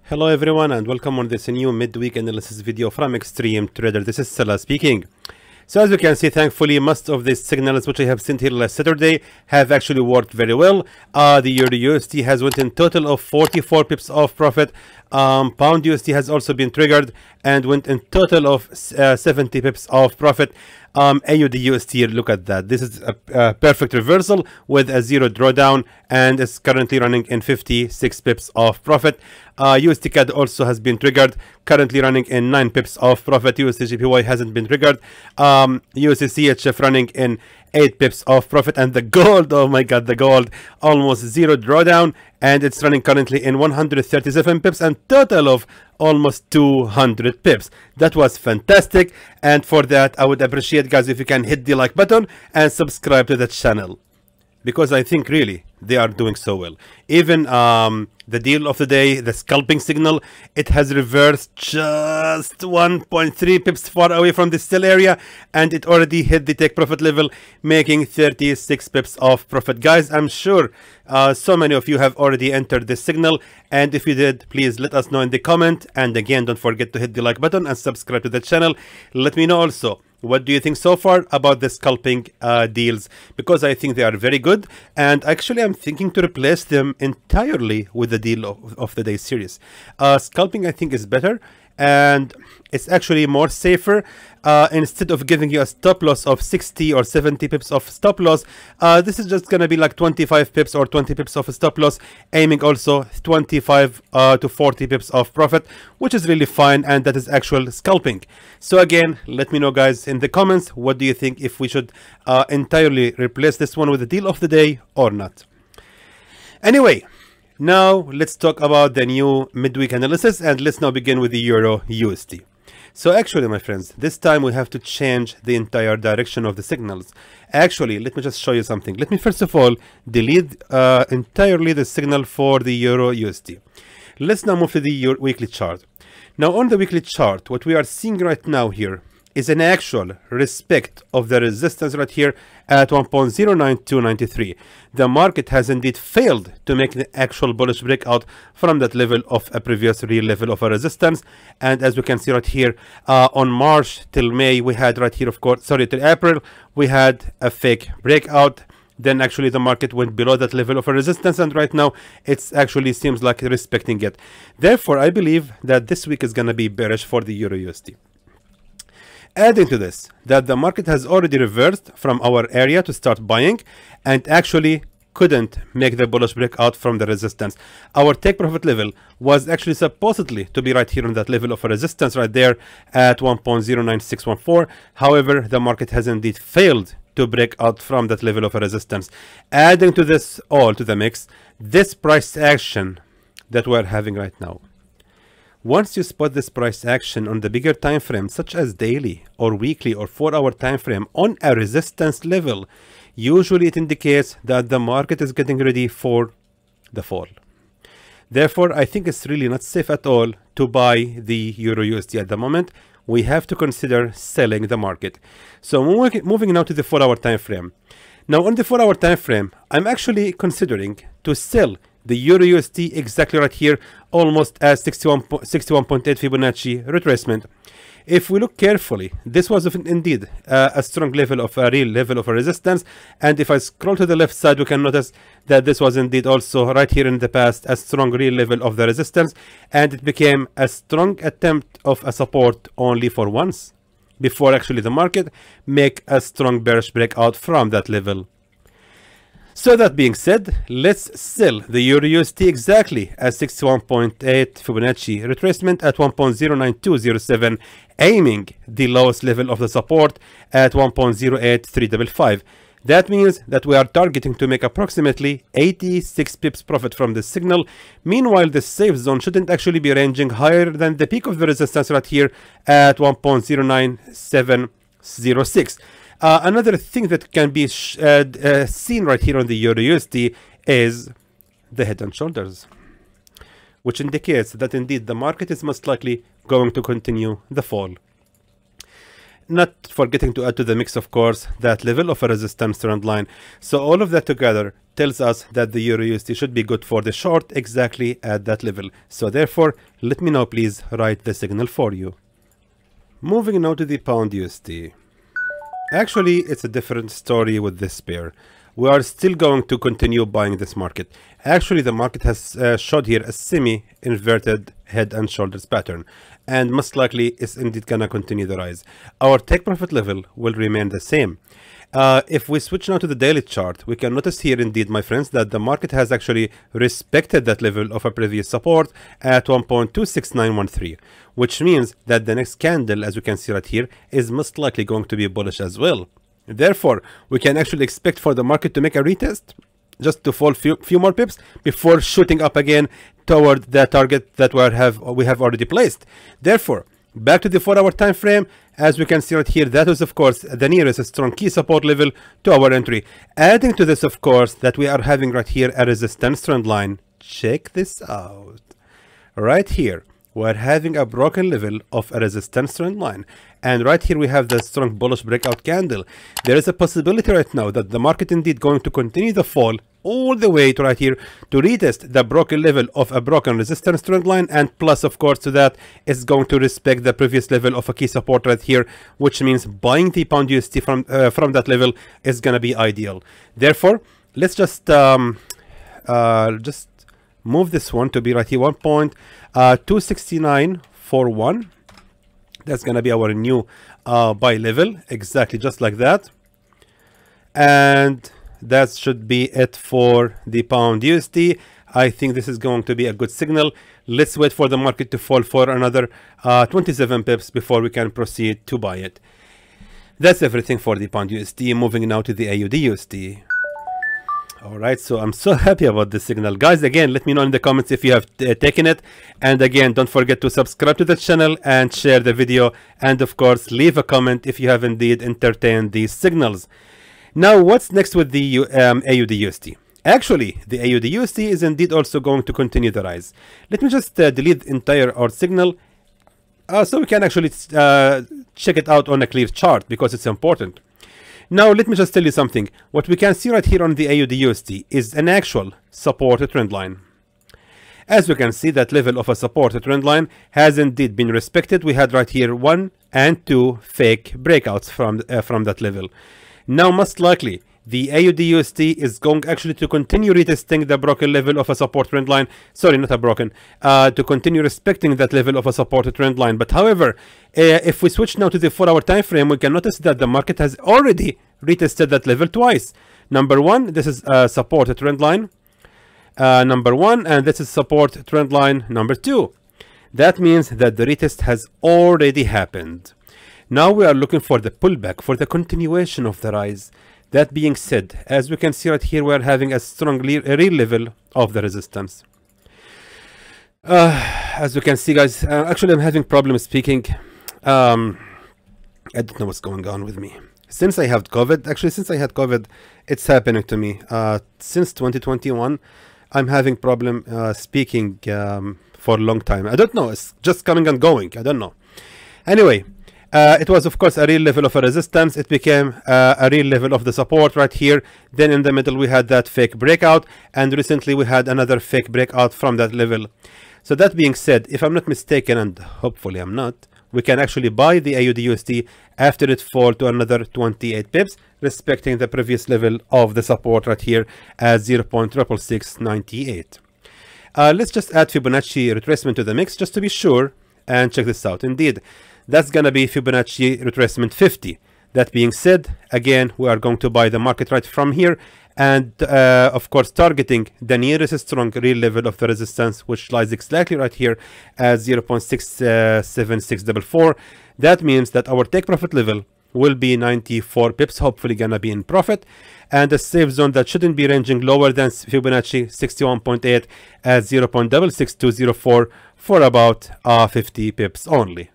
Hello everyone and welcome on this new midweek analysis video from Xtreme Trader. This is Salah speaking. So as you can see, thankfully most of these signals which I have sent here last Saturday have actually worked very well. The EURUSD has went in total of 44 pips of profit. Pound USD has also been triggered and went in total of 70 pips of profit. AUDUSD, look at that. This is a perfect reversal with a zero drawdown and is currently running in 56 pips of profit. USDCAD also has been triggered, currently running in 9 pips of profit. USDJPY hasn't been triggered. USDCHF running in 8 pips of profit, and the gold, oh my god, the gold almost zero drawdown, and it's running currently in 137 pips and total of almost 200 pips. That was fantastic, and for that I would appreciate, guys, if you can hit the like button and subscribe to the channel, because I think really they are doing so well. Even the deal of the day, the scalping signal, it has reversed just 1.3 pips far away from the sell area, and it already hit the take profit level, making 36 pips of profit. Guys, I'm sure so many of you have already entered this signal, and if you did, please let us know in the comment. And again, don't forget to hit the like button and subscribe to the channel. Let me know also, what do you think so far about the scalping deals? Because I think they are very good, and actually I'm thinking to replace them entirely with the deal of the day series. Scalping, I think, is better, and it's actually more safer. Instead of giving you a stop loss of 60 or 70 pips of stop loss, this is just gonna be like 25 pips or 20 pips of stop loss, aiming also 25 to 40 pips of profit, which is really fine, and that is actual scalping. So again, let me know, guys, in the comments, what do you think, if we should entirely replace this one with the deal of the day or not. Anyway, now let's talk about the new midweek analysis, and let's now begin with the EURUSD. So actually, my friends, this time we have to change the entire direction of the signals. Actually, let me just show you something. Let me first of all delete entirely the signal for the EURUSD. Let's now move to the weekly chart. Now on the weekly chart, what we are seeing right now here is an actual respect of the resistance right here at 1.09293. The market has indeed failed to make the actual bullish breakout from that level of a previous real level of a resistance. And as we can see right here, on March till May, we had right here, of course, sorry, till April, we had a fake breakout. Then actually the market went below that level of a resistance, and right now it's actually seems like respecting it. Therefore, I believe that this week is going to be bearish for the EURUSD. Adding to this, that the market has already reversed from our area to start buying, and actually couldn't make the bullish breakout from the resistance. Our take profit level was actually supposedly to be right here on that level of a resistance right there at 1.09614. However, the market has indeed failed to break out from that level of a resistance. Adding to this all to the mix, this price action that we're having right now. Once you spot this price action on the bigger time frame, such as daily or weekly or 4-hour time frame on a resistance level, usually it indicates that the market is getting ready for the fall. Therefore, I think it's really not safe at all to buy the EURUSD at the moment. We have to consider selling the market. So moving now to the 4-hour time frame. Now on the 4-hour time frame, I'm actually considering to sell the EURUSD exactly right here, almost as 61.8 Fibonacci retracement. If we look carefully, this was indeed a strong level of a real level of a resistance, and if I scroll to the left side, we can notice that this was indeed also right here in the past a strong real level of the resistance, and it became a strong attempt of a support only for once before actually the market make a strong bearish breakout from that level. So that being said, let's sell the EURUSD exactly as 61.8 Fibonacci retracement at 1.09207, aiming the lowest level of the support at 1.08355. That means that we are targeting to make approximately 86 pips profit from this signal. Meanwhile, the safe zone shouldn't actually be ranging higher than the peak of the resistance right here at 1.09706. Another thing that can be seen right here on the EURUSD is the head and shoulders, which indicates that indeed the market is most likely going to continue the fall. Not forgetting to add to the mix, of course, that level of a resistance trend line. So all of that together tells us that the EURUSD should be good for the short exactly at that level. So therefore, let me now please write the signal for you. Moving now to the pound USD. Actually, it's a different story with this pair. We are still going to continue buying this market. Actually, the market has showed here a semi-inverted head and shoulders pattern, and most likely is indeed gonna continue the rise. Our take profit level will remain the same. If we switch now to the daily chart, we can notice here indeed, my friends, that the market has actually respected that level of a previous support at 1.26913, which means that the next candle, as you can see right here, is most likely going to be bullish as well. Therefore, we can actually expect for the market to make a retest, just to fall few more pips before shooting up again toward the target that we have already placed. Therefore, back to the 4-hour time frame, as we can see right here, that is of course the nearest strong key support level to our entry. Adding to this, of course, that we are having right here a resistance trend line. Check this out. Right here, we're having a broken level of a resistance trend line, and right here we have the strong bullish breakout candle. There is a possibility right now that the market indeed going to continue the fall all the way to right here to retest the broken level of a broken resistance trend line, and plus of course to that is going to respect the previous level of a key support right here, which means buying the pound USD from that level is gonna be ideal. Therefore, let's just move this one to be right here 1.26941. That's gonna be our new buy level, exactly just like that. And that should be it for the pound USD. I think this is going to be a good signal. Let's wait for the market to fall for another 27 pips before we can proceed to buy it. That's everything for the pound USD. Moving now to the AUDUSD. Alright, so I'm so happy about this signal. Guys, again, let me know in the comments if you have taken it. And again, don't forget to subscribe to the channel and share the video. And of course, leave a comment if you have indeed entertained these signals. Now, what's next with the AUDUSD? Actually, the AUDUSD is indeed also going to continue the rise. Let me just delete the entire our signal so we can actually check it out on a clear chart because it's important. Now, let me just tell you something. What we can see right here on the AUDUSD is an actual support trend line. As we can see, that level of a support trend line has indeed been respected. We had right here 1 and 2 fake breakouts from that level. Now, most likely, the AUDUSD is going actually to continue retesting the broken level of a support trend line. Sorry, not a broken. To continue respecting that level of a support trend line. But however, if we switch now to the 4-hour time frame, we can notice that the market has already retested that level twice. Number one, this is a support trend line. Number one, and this is support trend line number 2. That means that the retest has already happened. Now we are looking for the pullback, for the continuation of the rise. That being said, as we can see right here, we are having a strong real level of the resistance. As you can see, guys, actually I'm having problems speaking. I don't know what's going on with me. Since I had COVID, it's happening to me. Since 2021, I'm having problem speaking for a long time. I don't know, it's just coming and going. I don't know. Anyway, it was of course a real level of a resistance. It became a real level of the support right here. Then in the middle we had that fake breakout, and recently we had another fake breakout from that level. So that being said, if I'm not mistaken, and hopefully I'm not, we can actually buy the AUDUSD after it fall to another 28 pips, respecting the previous level of the support right here at 0.66698. Let's just add Fibonacci retracement to the mix just to be sure, and check this out. Indeed, that's gonna be Fibonacci retracement 50. That being said, again, we are going to buy the market right from here, and of course targeting the nearest strong real level of the resistance, which lies exactly right here at 0.67644. That means that our take profit level will be 94 pips, hopefully gonna be in profit, and a safe zone that shouldn't be ranging lower than Fibonacci 61.8 at 0.66204 for about 50 pips only.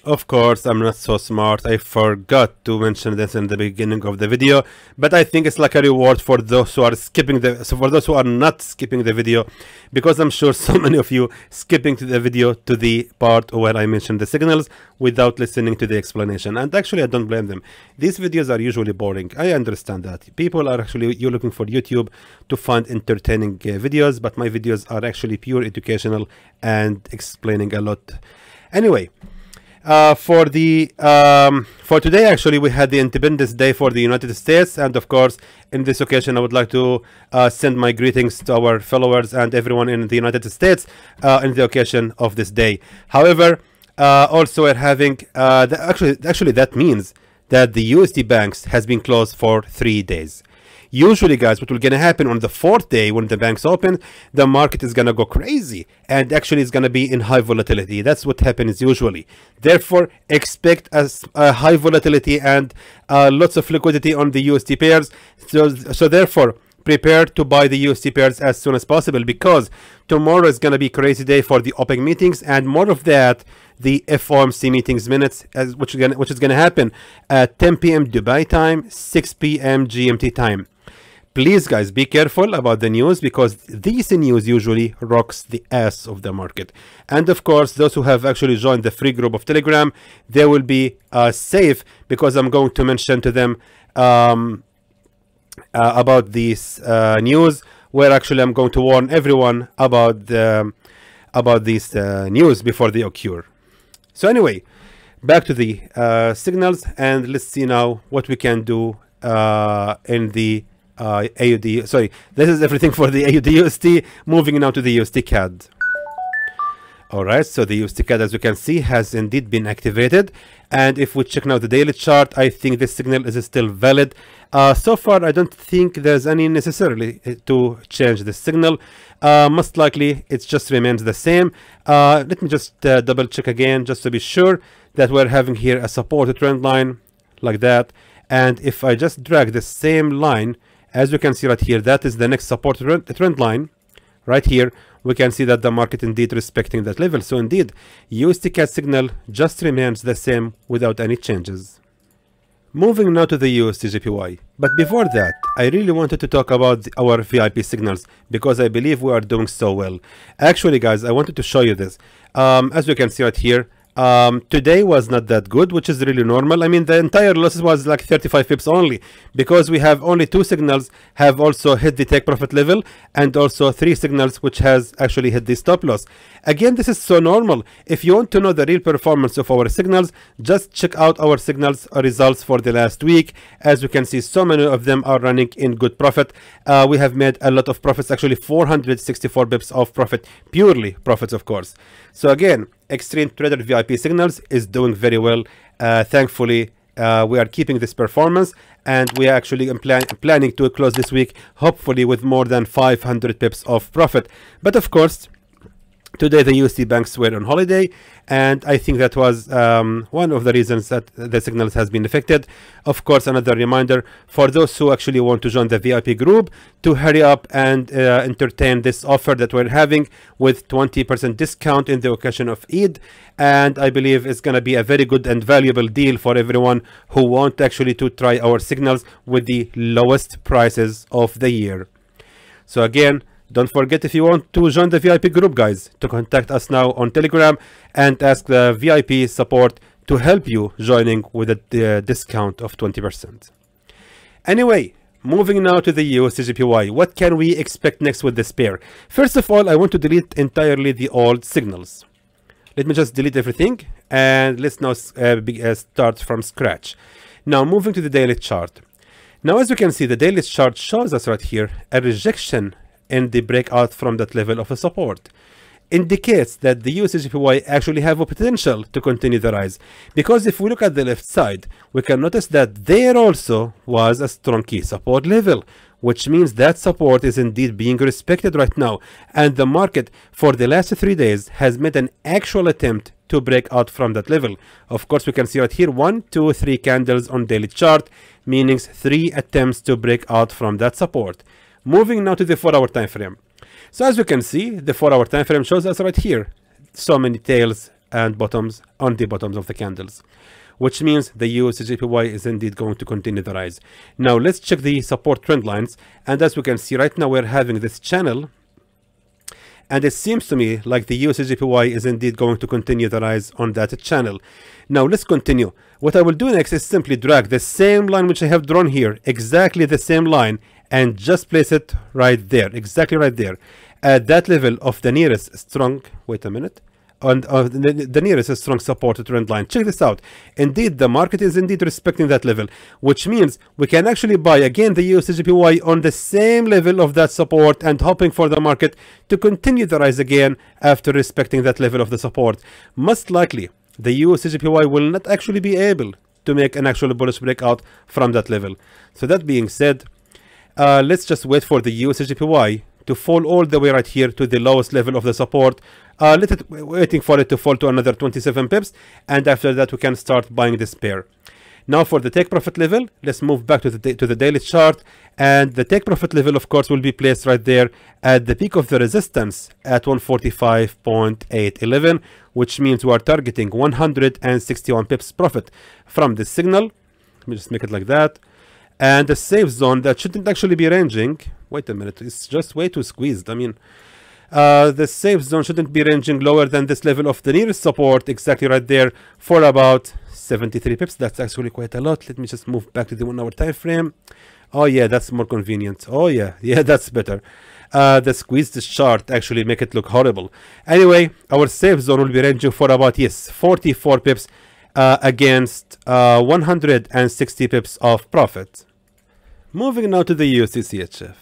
Of course, I'm not so smart. I forgot to mention this in the beginning of the video, but I think it's like a reward for those who are skipping for those who are not skipping the video, because I'm sure so many of you skipping to the video to the part where I mentioned the signals without listening to the explanation. And actually, I don't blame them. These videos are usually boring. I understand that. People are actually, you're looking for YouTube to find entertaining videos, but my videos are actually pure educational and explaining a lot. Anyway, for today, actually, we had the Independence Day for the United States, and of course, in this occasion, I would like to send my greetings to our followers and everyone in the United States in the occasion of this day. However, also we're having actually that means that the USD banks has been closed for 3 days. Usually, guys, what will gonna happen on the 4th day when the banks open, the market is gonna go crazy and actually it's gonna be in high volatility. That's what happens usually. Therefore, expect a high volatility and lots of liquidity on the USD pairs. So therefore, prepare to buy the USD pairs as soon as possible, because tomorrow is gonna be crazy day for the OPEC meetings, and more of that, the FOMC meetings minutes, which is gonna happen at 10 p.m. Dubai time, 6 p.m. GMT time. Please, guys, be careful about the news, because this news usually rocks the ass of the market. And of course, those who have actually joined the free group of Telegram, they will be safe, because I'm going to mention to them about this news, where actually I'm going to warn everyone about this news before they occur. So anyway, back to the signals, and let's see now what we can do in the AUD. Sorry, this is everything for the AUDUSD. Moving now to the USDCAD. Alright, so the USDCAD, as you can see, has indeed been activated. And if we check now the daily chart, I think this signal is still valid. So far, I don't think there's any necessarily to change the signal. Most likely, it just remains the same. Let me just double check again, just to be sure that we're having here a support trend line like that. And if I just drag the same line, as you can see right here, that is the next support trend line right here. We can see that the market indeed respecting that level. So indeed, USDCAD signal just remains the same without any changes. Moving now to the USDJPY. But before that, I really wanted to talk about our VIP signals, because I believe we are doing so well. Actually, guys, I wanted to show you this. As you can see right here, today was not that good, which is really normal. I mean, the entire losses was like 35 pips only, because we have only 2 signals have also hit the take profit level, and also 3 signals which has actually hit the stop loss. Again, this is so normal. If you want to know the real performance of our signals, just check out our signals results for the last week. As you can see, so many of them are running in good profit. We have made a lot of profits, actually 464 bips of profit, purely profits, of course. So again, Xtreme Trader VIP signals is doing very well. Thankfully, we are keeping this performance, and we are actually planning to close this week, hopefully with more than 500 pips of profit. But of course, today the USD banks were on holiday, and I think that was one of the reasons that the signals has been affected. Of course, another reminder for those who actually want to join the VIP group to hurry up and entertain this offer that we're having with 20% discount in the occasion of Eid. And I believe it's going to be a very good and valuable deal for everyone who want actually to try our signals with the lowest prices of the year. So again, don't forget, if you want to join the VIP group, guys, to contact us now on Telegram and ask the VIP support to help you joining with a discount of 20%. Anyway, moving now to the USDJPY. What can we expect next with this pair? First of all, I want to delete entirely the old signals. Let me just delete everything, and let's now start from scratch. Now, moving to the daily chart. Now, as you can see, the daily chart shows us right here a rejection in the breakout from that level of a support. Indicates that the USDJPY actually have a potential to continue the rise, because if we look at the left side, we can notice that there also was a strong key support level, which means that support is indeed being respected right now, and the market for the last 3 days has made an actual attempt to break out from that level. Of course, we can see right here 1, 2, 3 candles on daily chart, meaning 3 attempts to break out from that support. Moving now to the 4-hour time frame. So as you can see, the 4-hour time frame shows us right here so many tails and bottoms on the bottoms of the candles, which means the USDJPY is indeed going to continue the rise. Now let's check the support trend lines, and as we can see right now, we're having this channel, and it seems to me like the USDJPY is indeed going to continue the rise on that channel. Now let's continue. What I will do next is simply drag the same line which I have drawn here, exactly the same line, and just place it right there, exactly right there, at that level of the nearest strong, wait a minute, on the nearest strong support trend line. Check this out. Indeed, the market is indeed respecting that level, which means we can actually buy again the USDJPY on the same level of that support and hoping for the market to continue the rise again after respecting that level of the support. Most likely, the USDJPY will not actually be able to make an actual bullish breakout from that level. So that being said, let's just wait for the USDJPY to fall all the way right here to the lowest level of the support. Waiting for it to fall to another 27 pips, and after that we can start buying this pair. Now for the take profit level, let's move back to the daily chart, and the take profit level of course will be placed right there at the peak of the resistance at 145.811, which means we are targeting 161 pips profit from this signal. Let me just make it like that. And the safe zone that shouldn't actually be ranging, wait a minute, it's just way too squeezed. I mean, the safe zone shouldn't be ranging lower than this level of the nearest support, exactly right there, for about 73 pips. That's actually quite a lot. Let me just move back to the 1 hour time frame. Oh yeah, that's more convenient. Oh yeah, that's better. The squeezed chart actually make it look horrible. Anyway, our safe zone will be ranging for about, yes, 44 pips against 160 pips of profit. Moving now to the USDCHF.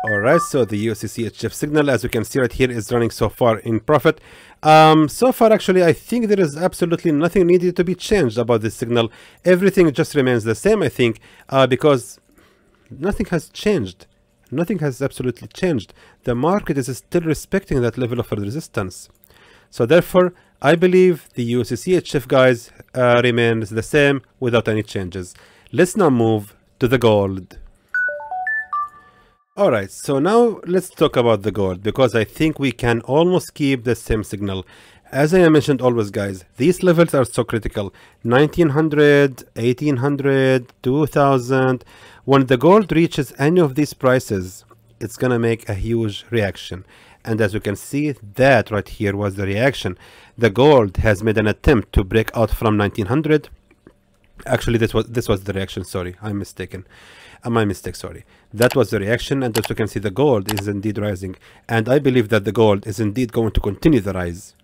Alright, so the USDCHF signal, as you can see right here, is running so far in profit. So far, actually, I think there is absolutely nothing needed to be changed about this signal. Everything just remains the same, I think, because nothing has changed. Nothing has absolutely changed. The market is still respecting that level of resistance. So therefore, I believe the USDCHF, guys, remains the same without any changes. Let's now move to the gold. Alright, so now let's talk about the gold, because I think we can almost keep the same signal. As I mentioned always, guys, these levels are so critical. 1900, 1800, 2000. When the gold reaches any of these prices, it's gonna make a huge reaction. And as you can see, that right here was the reaction. The gold has made an attempt to break out from 1900. Actually, this was the reaction. Sorry, I'm mistaken. My mistake, sorry. That was the reaction, and as you can see, the gold is indeed rising, and I believe that the gold is indeed going to continue the rise.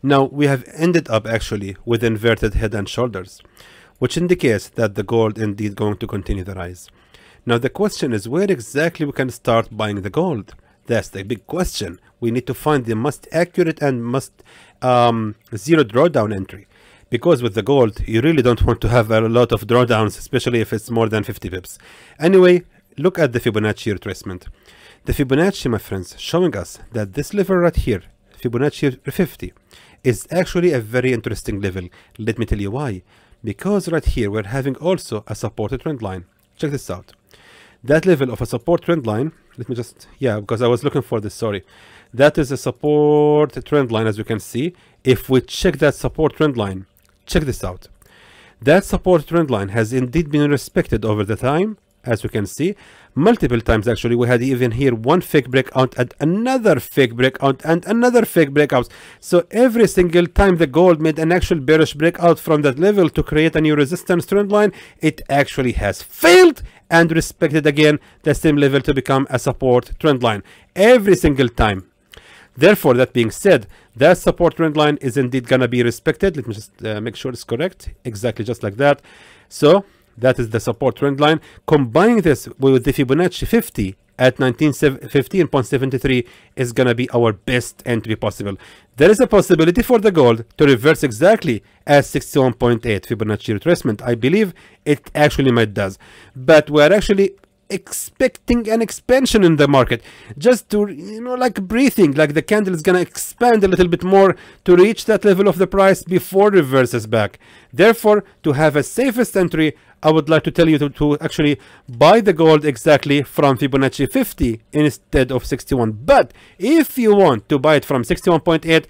Now we have ended up actually with inverted head and shoulders, which indicates that the gold indeed going to continue the rise. Now the question is, where exactly we can start buying the gold? That's the big question. We need to find the most accurate and most zero drawdown entry. Because with the gold, you really don't want to have a lot of drawdowns, especially if it's more than 50 pips. Anyway, look at the Fibonacci retracement. The Fibonacci, my friends, showing us that this level right here, Fibonacci 50, is actually a very interesting level. Let me tell you why. Because right here, we're having also a supported trend line. Check this out. That level of a support trend line, let me just, yeah, because I was looking for this, sorry. That is a support trend line, as you can see. If we check that support trend line, check this out. That support trend line has indeed been respected over the time, as you can see, multiple times actually. We had even here one fake breakout and another fake breakout and another fake breakout. So every single time the gold made an actual bearish breakout from that level to create a new resistance trend line, it actually has failed and respected again the same level to become a support trend line every single time. Therefore, that being said, that support trend line is indeed gonna be respected. Let me just make sure it's correct, exactly just like that. So that is the support trend line. Combining this with the Fibonacci 50 at 15.73 is gonna be our best entry possible. There is a possibility for the gold to reverse exactly as 61.8 Fibonacci retracement. I believe it actually might does, but we're actually expecting an expansion in the market, just to, you know, like breathing, like the candle is gonna expand a little bit more to reach that level of the price before reverses back. Therefore, to have a safest entry, I would like to tell you to actually buy the gold exactly from Fibonacci 50 instead of 61. But if you want to buy it from 61.8,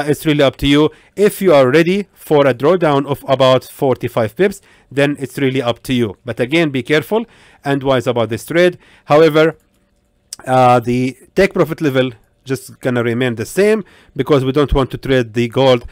it's really up to you. If you are ready for a drawdown of about 45 pips, then it's really up to you. But again, be careful and wise about this trade. However, the take profit level just gonna remain the same, because we don't want to trade the gold.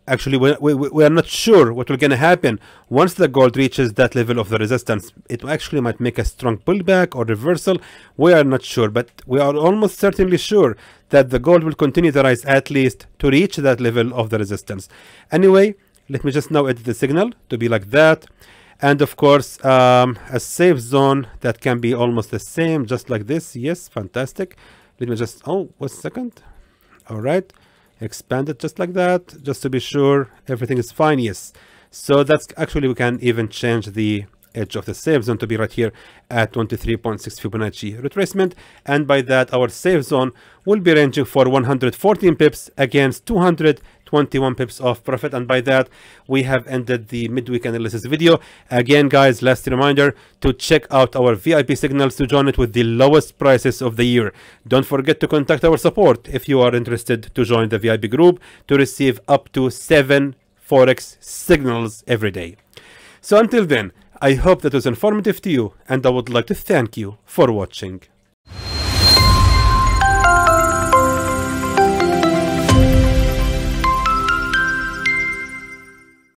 Actually, we are not sure what will gonna happen once the gold reaches that level of the resistance. It actually might make a strong pullback or reversal. We are not sure, but we are almost certainly sure that the gold will continue to rise, at least to reach that level of the resistance. Anyway, let me just now edit the signal to be like that. And of course, a safe zone that can be almost the same, just like this. Yes, fantastic. Let me just, oh, 1 second. All right, expand it just like that, just to be sure everything is fine. Yes, so that's actually, we can even change the edge of the safe zone to be right here at 23.6 Fibonacci retracement, and by that our safe zone will be ranging for 114 pips against 221 pips of profit. And by that we have ended the midweek analysis video. Again guys, last reminder to check out our VIP signals to join it with the lowest prices of the year. Don't forget to contact our support if you are interested to join the VIP group to receive up to 7 Forex signals every day. So until then, I hope that was informative to you, and I would like to thank you for watching.